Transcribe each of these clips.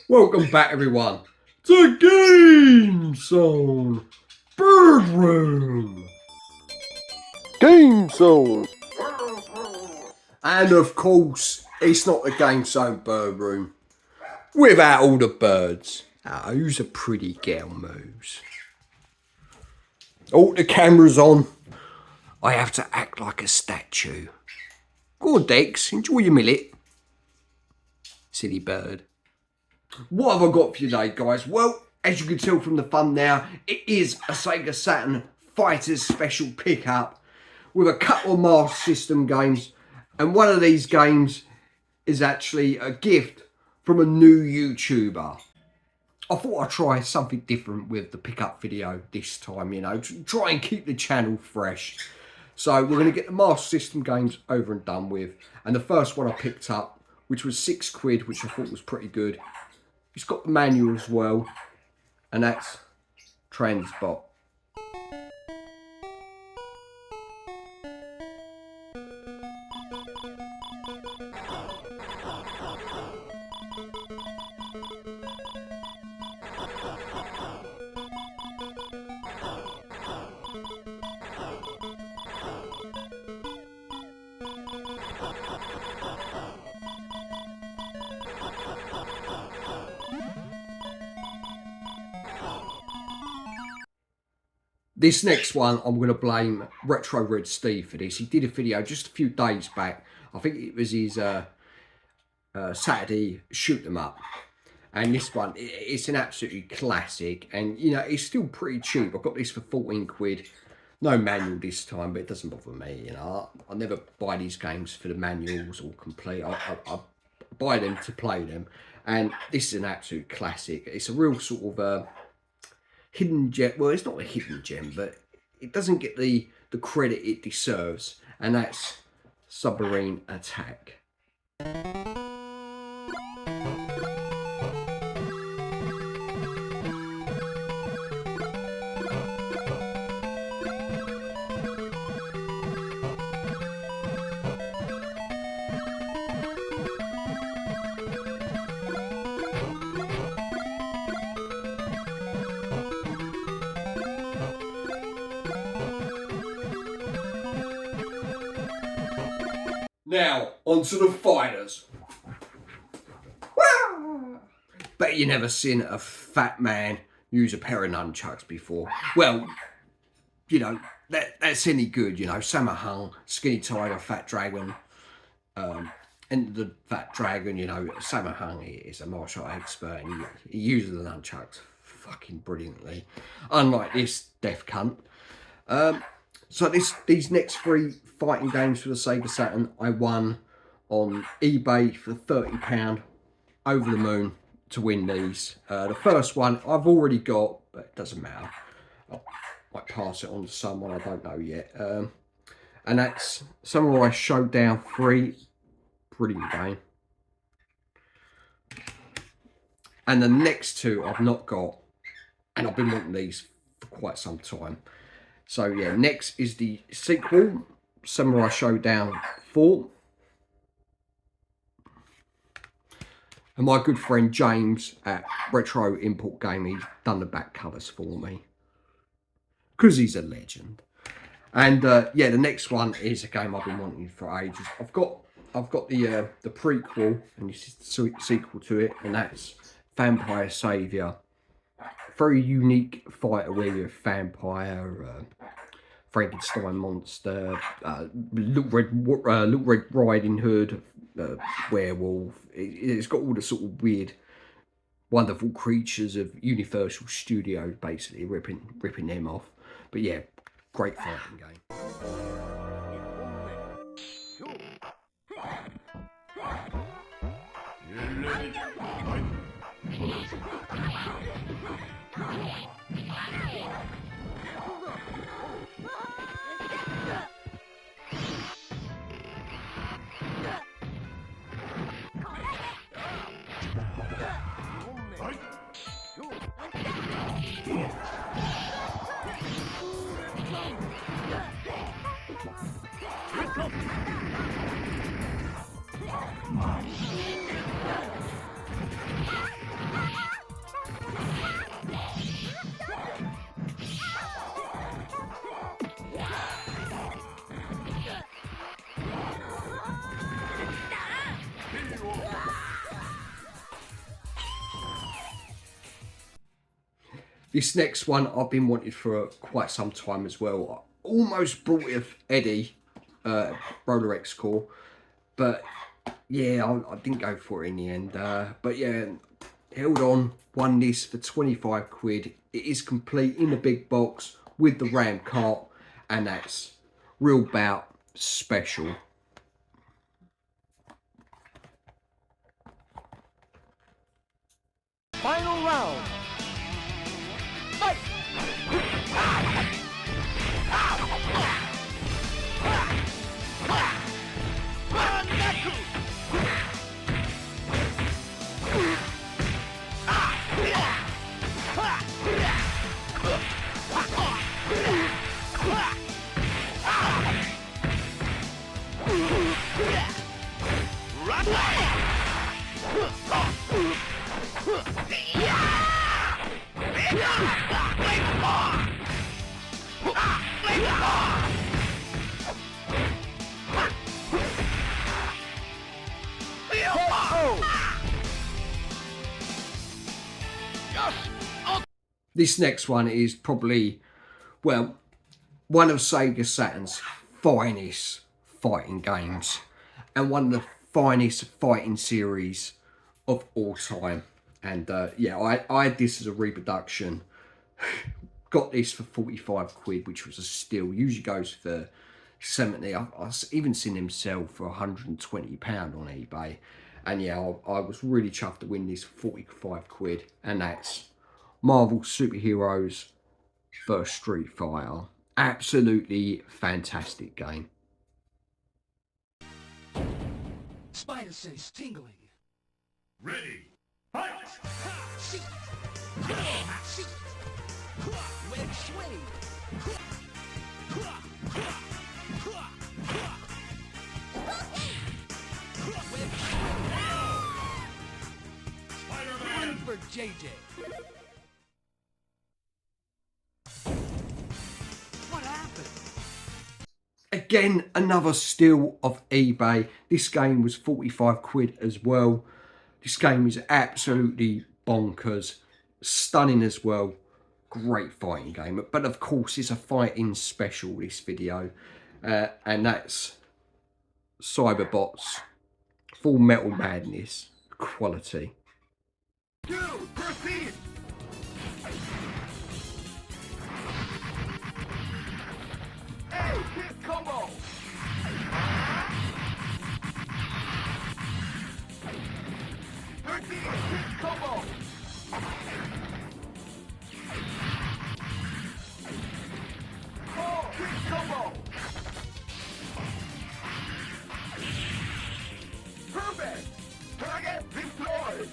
Welcome back, everyone, to GameZone Birdroom. GameZone. And of course, it's not the GameZone Birdroom without all the birds. Who's a pretty girl moves? Oh, the camera's on. I have to act like a statue. Go on, Dex, enjoy your millet. Silly bird. What have I got for you today, guys? Well, as you can tell from the thumbnail, it is a Sega Saturn Fighters Special pickup with a couple of Master System games, and one of these games is actually a gift from a new YouTuber. I thought I'd try something different with the pickup video this time, you know, to try and keep the channel fresh. So we're going to get the Master System games over and done with, and the first one I picked up, which was £6, which I thought was pretty good. It's got the manual as well, and that's Transbot. This next one, I'm going to blame Retro Red Steve for this. He did a video just a few days back. I think it was his Saturday shoot 'em up. And this one, it's an absolutely classic. And, you know, it's still pretty cheap. I got this for £14. No manual this time, but it doesn't bother me, you know. I never buy these games for the manuals or complete. I buy them to play them. And this is an absolute classic. It's a real sort of... hidden gem. Well, it's not a hidden gem, but it doesn't get the credit it deserves, and that's Submarine Attack. Now, onto the fighters. Bet you never seen a fat man use a pair of nunchucks before. Well, you know, that's any good, you know. Sammo Hung, Skinny Tiger, Fat Dragon. And the Fat Dragon, you know, Sammo Hung is a martial art expert, and he uses the nunchucks fucking brilliantly. Unlike this deaf cunt. So these next three fighting games for the Sega Saturn, I won on eBay for £30, over the moon to win these. The first one I've already got, but it doesn't matter. I might pass it on to someone, I don't know yet. And that's Samurai Showdown 3, brilliant game. And the next two I've not got, and I've been wanting these for quite some time. So yeah, next is the sequel, Samurai Showdown 4. And my good friend James at Retro Import Gaming, he's done the back covers for me, because he's a legend. And yeah, the next one is a game I've been wanting for ages. I've got the prequel, and this is the sequel to it, and that's Vampire Savior. Very unique fighter where you're a vampire, Frankenstein monster, Little Red Riding Hood, werewolf. It's got all the sort of weird, wonderful creatures of Universal Studios, basically ripping them off. But yeah, great fighting game. This next one I've been wanting for quite some time as well. I almost brought it of Eddie, Roller X Core, but yeah, I didn't go for it in the end. But yeah, held on, won this for 25 quid. It is complete in the big box with the ram cart, and that's real bout special. Final round. Fight! This next one is probably, well, one of Sega Saturn's finest fighting games and one of the finest fighting series of all time. And yeah, I had this as a reproduction. Got this for 45 quid, which was a steal. Usually goes for 70. I've even seen him sell for £120 on eBay. And yeah, I was really chuffed to win this for 45 quid. And that's Marvel Superheroes vs Street Fighter. Absolutely fantastic game. Spider sense tingling. Ready, fight! See. See. Web swing. Web swing. Spider-Man! For JJ. What happened? Again, another steal of eBay. This game was 45 quid as well. This game is absolutely bonkers. Stunning as well. Great fighting game. But of course, it's a fighting special, this video. And that's Cyberbots. Full Metal Madness. Quality. Two, proceed! Hey, hit combo! 13, hit combo! 4, hit combo! Perfect! Target deployed!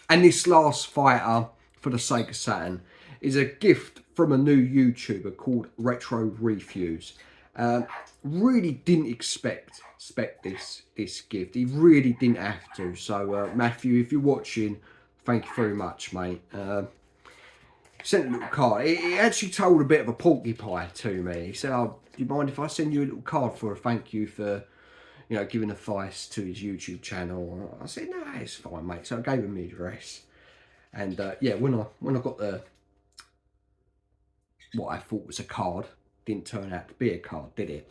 And this last fighter for the Sega Saturn is a gift from a new YouTuber called Retro Refuse. Really didn't expect this gift. He really didn't have to. So Matthew, if you're watching, thank you very much, mate. Sent a little card. He actually told a bit of a porcupine to me. He said, "Oh, do you mind if I send you a little card for a thank you for, you know, giving advice to his YouTube channel?" I said, "No, it's fine, mate." So I gave him my address, and yeah, when I got the what I thought was a card, didn't turn out to be a card, did it?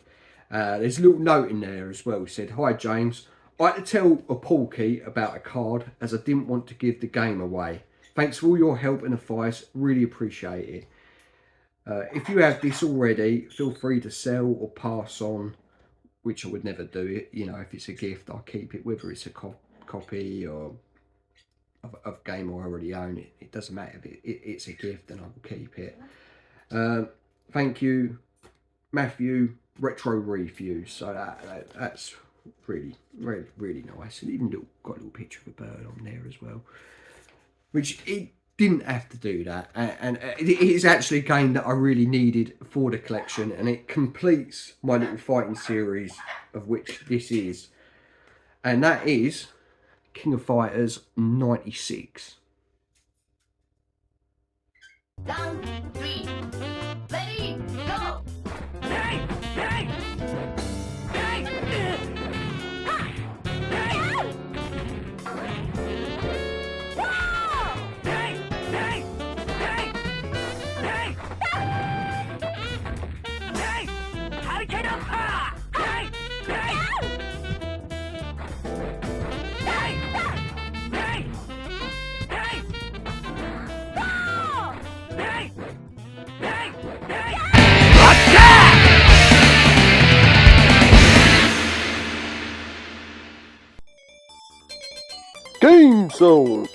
There's a little note in there as well. He said, "Hi James, I had to tell a Porky about a card as I didn't want to give the game away. Thanks for all your help and advice. Really appreciate it. If you have this already, feel free to sell or pass on," which I would never do. It, you know, if it's a gift, I'll keep it, whether it's a copy or of game I already own. It doesn't matter if it's a gift, and I will keep it. Thank you, Matthew, Retro Refuse. So that's really nice, and even got a little picture of a bird on there as well, which it didn't have to do that, and it is actually a game that I really needed for the collection, and it completes my little fighting series, of which this is, and that is King of Fighters 96. 1, 3, ready, go! Hey! Hey! Hey! Ha! Hey! GameZone